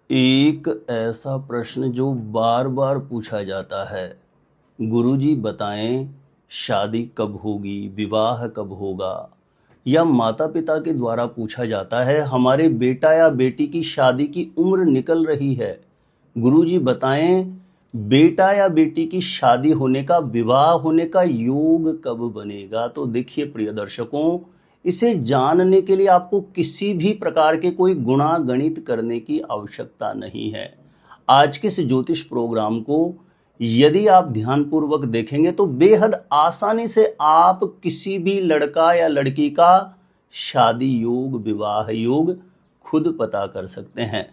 एक ऐसा प्रश्न जो बार बार पूछा जाता है, गुरुजी बताएं शादी कब होगी, विवाह कब होगा। या माता पिता के द्वारा पूछा जाता है, हमारे बेटा या बेटी की शादी की उम्र निकल रही है, गुरुजी बताएं बेटा या बेटी की शादी होने का, विवाह होने का योग कब बनेगा। तो देखिए प्रिय दर्शकों, इसे जानने के लिए आपको किसी भी प्रकार के कोई गुणा गणित करने की आवश्यकता नहीं है। आज के इस ज्योतिष प्रोग्राम को यदि आप ध्यानपूर्वक देखेंगे तो बेहद आसानी से आप किसी भी लड़का या लड़की का शादी योग, विवाह योग खुद पता कर सकते हैं।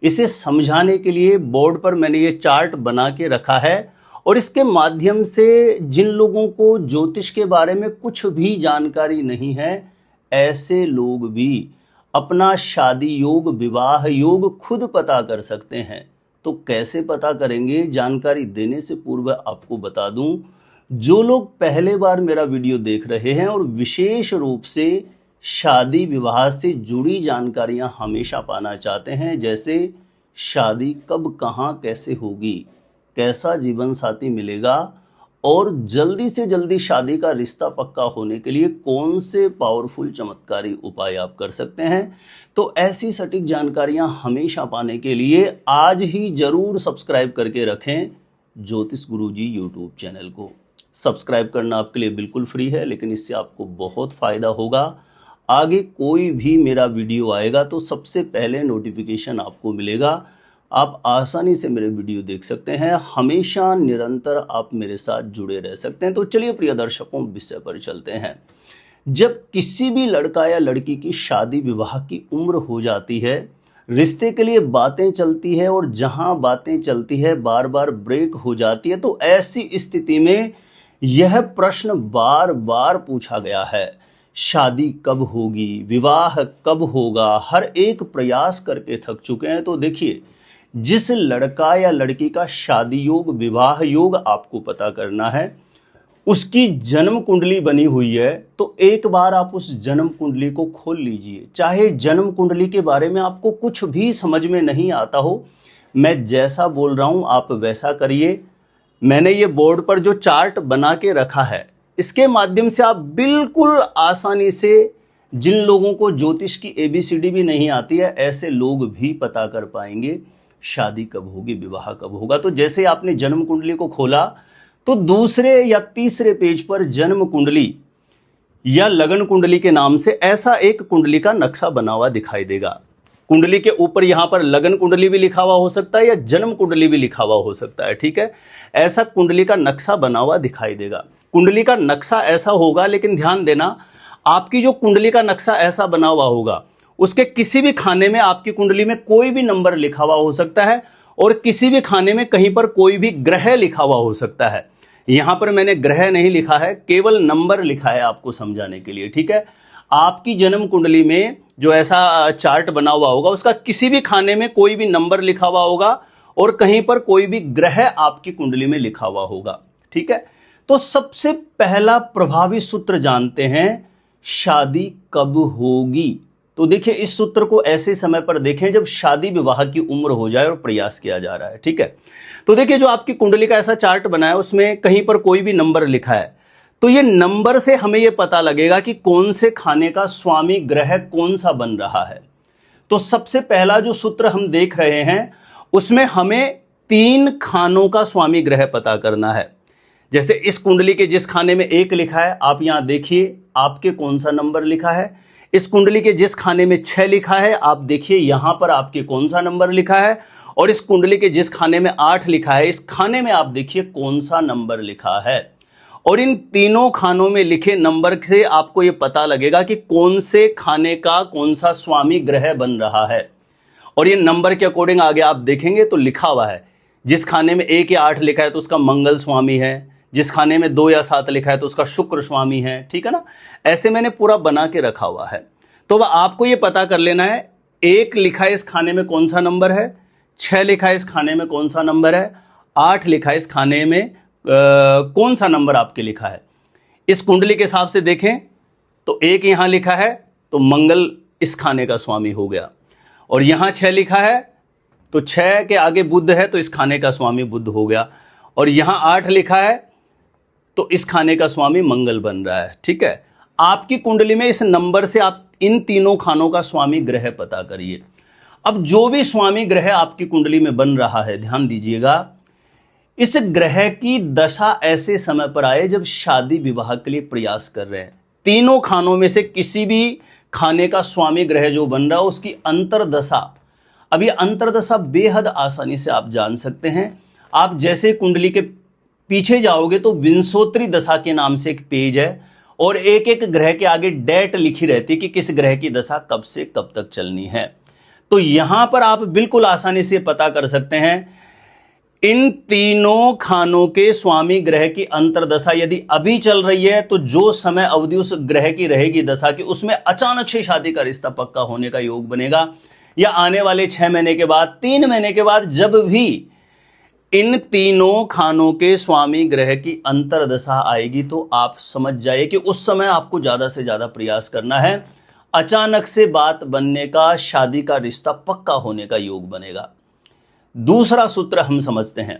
इसे समझाने के लिए बोर्ड पर मैंने ये चार्ट बना के रखा है और इसके माध्यम से जिन लोगों को ज्योतिष के बारे में कुछ भी जानकारी नहीं है, ऐसे लोग भी अपना शादी योग, विवाह योग खुद पता कर सकते हैं। तो कैसे पता करेंगे, जानकारी देने से पूर्व आपको बता दूं, जो लोग पहले बार मेरा वीडियो देख रहे हैं और विशेष रूप से शादी विवाह से जुड़ी जानकारियां हमेशा पाना चाहते हैं, जैसे शादी कब, कहां, कैसे होगी, कैसा जीवन साथी मिलेगा और जल्दी से जल्दी शादी का रिश्ता पक्का होने के लिए कौन से पावरफुल चमत्कारी उपाय आप कर सकते हैं, तो ऐसी सटीक जानकारियां हमेशा पाने के लिए आज ही जरूर सब्सक्राइब करके रखें ज्योतिष गुरुजी यूट्यूब चैनल को। सब्सक्राइब करना आपके लिए बिल्कुल फ्री है, लेकिन इससे आपको बहुत फायदा होगा। आगे कोई भी मेरा वीडियो आएगा तो सबसे पहले नोटिफिकेशन आपको मिलेगा, आप आसानी से मेरे वीडियो देख सकते हैं, हमेशा निरंतर आप मेरे साथ जुड़े रह सकते हैं। तो चलिए प्रिय दर्शकों, विषय पर चलते हैं। जब किसी भी लड़का या लड़की की शादी विवाह की उम्र हो जाती है, रिश्ते के लिए बातें चलती है और जहां बातें चलती है बार बार ब्रेक हो जाती है, तो ऐसी स्थिति में यह प्रश्न बार बार पूछा गया है, शादी कब होगी, विवाह कब होगा। हर एक प्रयास करके थक चुके हैं। तो देखिए, जिस लड़का या लड़की का शादी योग, विवाह योग आपको पता करना है, उसकी जन्म कुंडली बनी हुई है, तो एक बार आप उस जन्म कुंडली को खोल लीजिए। चाहे जन्म कुंडली के बारे में आपको कुछ भी समझ में नहीं आता हो, मैं जैसा बोल रहा हूं आप वैसा करिए। मैंने ये बोर्ड पर जो चार्ट बना के रखा है, इसके माध्यम से आप बिल्कुल आसानी से, जिन लोगों को ज्योतिष की ABCD भी नहीं आती है, ऐसे लोग भी पता कर पाएंगे शादी कब होगी, विवाह कब होगा। तो जैसे आपने जन्म कुंडली को खोला तो दूसरे या तीसरे पेज पर जन्म कुंडली या लगन कुंडली के नाम से ऐसा एक कुंडली का नक्शा बना हुआ दिखाई देगा। कुंडली के ऊपर यहां पर लगन कुंडली भी लिखा हुआ हो सकता है या जन्म कुंडली भी लिखा हुआ हो सकता है, ठीक है। ऐसा कुंडली का नक्शा बना हुआ दिखाई देगा। कुंडली का नक्शा ऐसा होगा, लेकिन ध्यान देना, आपकी जो कुंडली का नक्शा ऐसा बना हुआ होगा, उसके किसी भी खाने में आपकी कुंडली में कोई भी नंबर लिखा हुआ हो सकता है और किसी भी खाने में कहीं पर कोई भी ग्रह लिखा हुआ हो सकता है। यहां पर मैंने ग्रह नहीं लिखा है, केवल नंबर लिखा है आपको समझाने के लिए, ठीक है। आपकी जन्म कुंडली में जो ऐसा चार्ट बना हुआ होगा, उसका किसी भी खाने में कोई भी नंबर लिखा हुआ होगा और कहीं पर कोई भी ग्रह आपकी कुंडली में लिखा हुआ होगा, ठीक है। तो सबसे पहला प्रभावी सूत्र जानते हैं, शादी कब होगी। तो देखिए, इस सूत्र को ऐसे समय पर देखें जब शादी विवाह की उम्र हो जाए और प्रयास किया जा रहा है, ठीक है। तो देखिए, जो आपकी कुंडली का ऐसा चार्ट बना है, उसमें कहीं पर कोई भी नंबर लिखा है, तो ये नंबर से हमें ये पता लगेगा कि कौन से खाने का स्वामी ग्रह कौन सा बन रहा है। तो सबसे पहला जो सूत्र हम देख रहे हैं, उसमें हमें 3 खानों का स्वामी ग्रह पता करना है। जैसे इस कुंडली के जिस खाने में 1 लिखा है, आप यहां देखिए आपके कौन सा नंबर लिखा है। इस कुंडली के जिस खाने में 6 लिखा है, आप देखिए यहां पर आपके कौन सा नंबर लिखा है। और इस कुंडली के जिस खाने में 8 लिखा है, इस खाने में आप देखिए कौन सा नंबर लिखा है। और इन तीनों खानों में लिखे नंबर से आपको यह पता लगेगा कि कौन से खाने का कौन सा स्वामी ग्रह बन रहा है। और ये नंबर के अकॉर्डिंग आगे आप देखेंगे तो लिखा हुआ है, जिस खाने में 1 या 8 लिखा है तो उसका मंगल स्वामी है, जिस खाने में 2 या 7 लिखा है तो उसका शुक्र स्वामी है, ठीक है ना। ऐसे मैंने पूरा बना के रखा हुआ है। तो वह आपको ये पता कर लेना है, 1 लिखा है इस खाने में कौन सा नंबर है, 6 लिखा है इस खाने में कौन सा नंबर है, 8 लिखा है इस खाने में कौन सा नंबर आपके लिखा है। इस कुंडली के हिसाब से देखें तो 1 यहां लिखा है तो मंगल इस खाने का स्वामी हो गया, और यहां 6 लिखा है तो 6 के आगे बुध है तो इस खाने का स्वामी बुध हो गया, और यहां 8 लिखा है तो इस खाने का स्वामी मंगल बन रहा है। ठीक है, आपकी कुंडली में इस नंबर से आप इन तीनों खानों का स्वामी ग्रह पता करिए। अब जो भी स्वामी ग्रह आपकी कुंडली में बन रहा है, ध्यान दीजिएगा, इस ग्रह की दशा ऐसे समय पर आए जब शादी विवाह के लिए प्रयास कर रहे हैं। तीनों खानों में से किसी भी खाने का स्वामी ग्रह जो बन रहा है उसकी अंतरदशा, अब ये अंतरदशा बेहद आसानी से आप जान सकते हैं। आप जैसे कुंडली के पीछे जाओगे तो विंशोत्तरी दशा के नाम से एक पेज है, और एक एक ग्रह के आगे डेट लिखी रहती है कि किस ग्रह की दशा कब से कब तक चलनी है। तो यहां पर आप बिल्कुल आसानी से पता कर सकते हैं इन तीनों खानों के स्वामी ग्रह की अंतरदशा यदि अभी चल रही है तो जो समय अवधि उस ग्रह की रहेगी दशा की, उसमें अचानक से शादी का रिश्ता पक्का होने का योग बनेगा, या आने वाले 6 महीने के बाद, 3 महीने के बाद, जब भी इन तीनों खानों के स्वामी ग्रह की अंतरदशा आएगी तो आप समझ जाइए कि उस समय आपको ज्यादा से ज्यादा प्रयास करना है। अचानक से बात बनने का, शादी का रिश्ता पक्का होने का योग बनेगा। दूसरा सूत्र हम समझते हैं।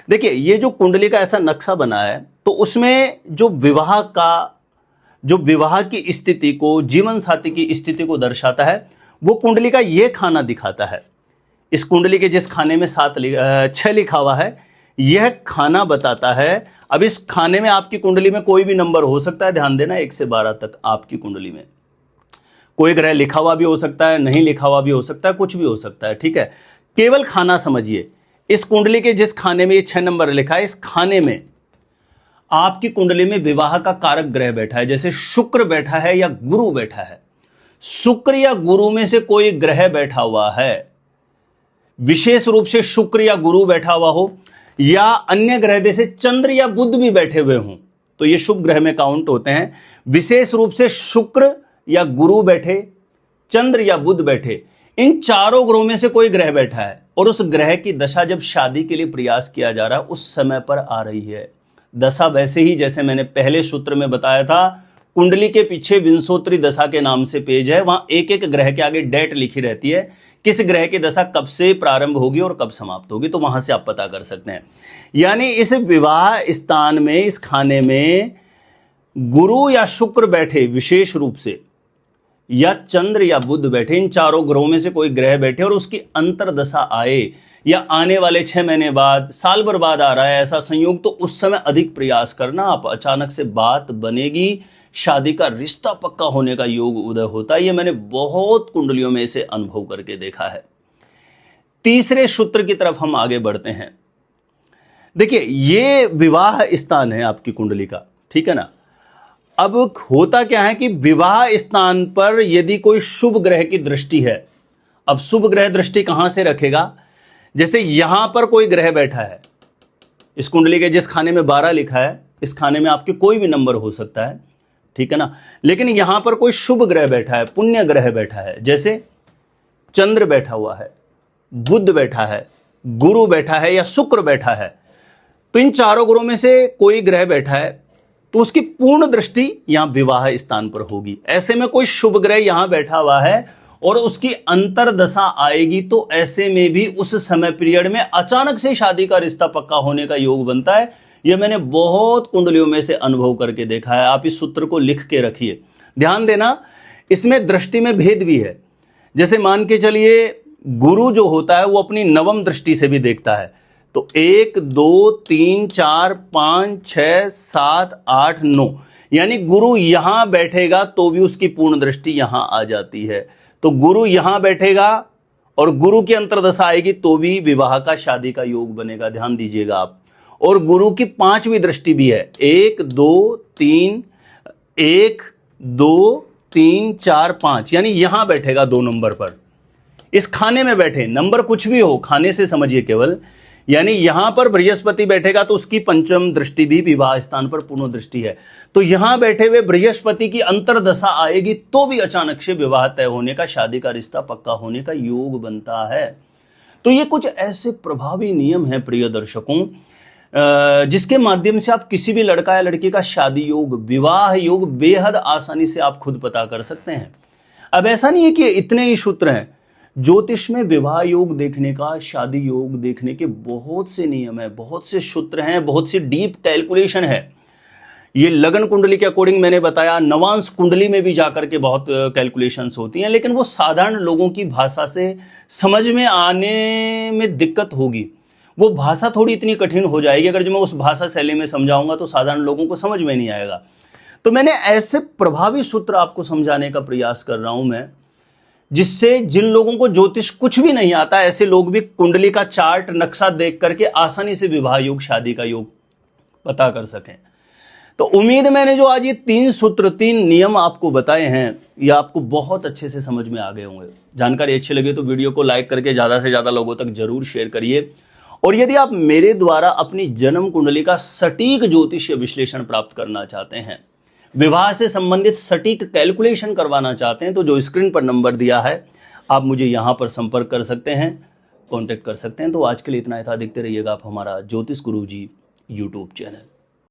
देखिए, ये जो कुंडली का ऐसा नक्शा बना है तो उसमें जो विवाह की स्थिति को, जीवन साथी की स्थिति को दर्शाता है, वो कुंडली का ये खाना दिखाता है। इस कुंडली के जिस खाने में 6 लिखा हुआ है, यह खाना बताता है। अब इस खाने में आपकी कुंडली में कोई भी नंबर हो सकता है, ध्यान देना, 1 से 12 तक आपकी कुंडली में कोई ग्रह लिखा हुआ भी हो सकता है, नहीं लिखा हुआ भी हो सकता है, कुछ भी हो सकता है। ठीक है, केवल खाना समझिए। इस कुंडली के जिस खाने में ये 6 नंबर लिखा है, इस खाने में आपकी कुंडली में विवाह का कारक ग्रह बैठा है, जैसे शुक्र बैठा है या गुरु बैठा है। शुक्र या गुरु में से कोई ग्रह बैठा हुआ है, विशेष रूप से शुक्र या गुरु बैठा हुआ हो, या अन्य ग्रह जैसे चंद्र या बुध भी बैठे हुए हों, तो ये शुभ ग्रह में काउंट होते हैं। विशेष रूप से शुक्र या गुरु बैठे, चंद्र या बुध बैठे, इन चारों ग्रहों में से कोई ग्रह बैठा है और उस ग्रह की दशा जब शादी के लिए प्रयास किया जा रहा है उस समय पर आ रही है। दशा वैसे ही जैसे मैंने पहले सूत्र में बताया था, कुंडली के पीछे विंशोत्तरी दशा के नाम से पेज है, वहां एक एक ग्रह के आगे डेट लिखी रहती है, किस ग्रह की दशा कब से प्रारंभ होगी और कब समाप्त होगी, तो वहां से आप पता कर सकते हैं। यानी इस विवाह स्थान में, इस खाने में गुरु या शुक्र बैठे विशेष रूप से, या चंद्र या बुध बैठे, इन चारों ग्रहों में से कोई ग्रह बैठे और उसकी अंतरदशा आए, या आने वाले 6 महीने बाद, साल भर बाद आ रहा है ऐसा संयोग, तो उस समय अधिक प्रयास करना। आप अचानक से बात बनेगी, शादी का रिश्ता पक्का होने का योग उदय होता है। ये मैंने बहुत कुंडलियों में इसे अनुभव करके देखा है। तीसरे सूत्र की तरफ हम आगे बढ़ते हैं। देखिए, ये विवाह स्थान है आपकी कुंडली का, ठीक है ना। अब होता क्या है कि विवाह स्थान पर यदि कोई शुभ ग्रह की दृष्टि है, अब शुभ ग्रह दृष्टि कहां से रखेगा, जैसे यहां पर कोई ग्रह बैठा है, इस कुंडली के जिस खाने में 12 लिखा है, इस खाने में आपके कोई भी नंबर हो सकता है, ठीक है ना, लेकिन यहां पर कोई शुभ ग्रह बैठा है, पुण्य ग्रह बैठा है, जैसे चंद्र बैठा हुआ है, बुध बैठा है, गुरु बैठा है या शुक्र बैठा है, तो इन चारों ग्रहों में से कोई ग्रह बैठा है तो उसकी पूर्ण दृष्टि यहां विवाह स्थान पर होगी। ऐसे में कोई शुभ ग्रह यहां बैठा हुआ है और उसकी अंतरदशा आएगी तो ऐसे में भी उस समय पीरियड में अचानक से शादी का रिश्ता पक्का होने का योग बनता है। यह मैंने बहुत कुंडलियों में से अनुभव करके देखा है। आप इस सूत्र को लिख के रखिए, ध्यान देना, इसमें दृष्टि में भेद भी है। जैसे मान के चलिए गुरु जो होता है वो अपनी नवम दृष्टि से भी देखता है, तो 1 2 3 4 5 6 7 8 9, यानी गुरु यहां बैठेगा तो भी उसकी पूर्ण दृष्टि यहां आ जाती है। तो गुरु यहां बैठेगा और गुरु की अंतरदशा आएगी तो भी विवाह का, शादी का योग बनेगा, ध्यान दीजिएगा आप। और गुरु की 5वीं दृष्टि भी है, 1 2 3 1 2 3 4 5, यानी यहां बैठेगा 2 नंबर पर, इस खाने में बैठे, नंबर कुछ भी हो, खाने से समझिए केवल, यानी यहां पर बृहस्पति बैठेगा तो उसकी 5वीं दृष्टि भी विवाह स्थान पर पूर्ण दृष्टि है। तो यहां बैठे हुए बृहस्पति की अंतरदशा आएगी तो भी अचानक से विवाह तय होने का, शादी का रिश्ता पक्का होने का योग बनता है। तो ये कुछ ऐसे प्रभावी नियम हैं प्रिय दर्शकों, जिसके माध्यम से आप किसी भी लड़का या लड़की का शादी योग, विवाह योग बेहद आसानी से आप खुद पता कर सकते हैं। अब ऐसा नहीं है कि इतने ही सूत्र हैं, ज्योतिष में विवाह योग देखने का, शादी योग देखने के बहुत से नियम है, बहुत से सूत्र हैं, बहुत सी डीप कैलकुलेशन है। ये लगन कुंडली के अकॉर्डिंग मैंने बताया, नवांश कुंडली में भी जाकर के बहुत कैलकुलेशंस होती हैं, लेकिन वो साधारण लोगों की भाषा से समझ में आने में दिक्कत होगी। वो भाषा थोड़ी इतनी कठिन हो जाएगी, अगर जो मैं उस भाषा शैली में समझाऊंगा तो साधारण लोगों को समझ में नहीं आएगा। तो मैंने ऐसे प्रभावी सूत्र आपको समझाने का प्रयास कर रहा हूं मैं, जिससे जिन लोगों को ज्योतिष कुछ भी नहीं आता, ऐसे लोग भी कुंडली का चार्ट, नक्शा देख करके आसानी से विवाह योग, शादी का योग पता कर सकें। तो उम्मीद मैंने जो आज ये 3 सूत्र, 3 नियम आपको बताए हैं, ये आपको बहुत अच्छे से समझ में आ गए होंगे। जानकारी अच्छी लगे तो वीडियो को लाइक करके ज्यादा से ज्यादा लोगों तक जरूर शेयर करिए। और यदि आप मेरे द्वारा अपनी जन्म कुंडली का सटीक ज्योतिषीय विश्लेषण प्राप्त करना चाहते हैं, विवाह से संबंधित सटीक कैलकुलेशन करवाना चाहते हैं, तो जो स्क्रीन पर नंबर दिया है आप मुझे यहां पर संपर्क कर सकते हैं, कांटेक्ट कर सकते हैं। तो आज के लिए इतना ही था। देखते रहिएगा आप हमारा ज्योतिष गुरुजी यूट्यूब चैनल।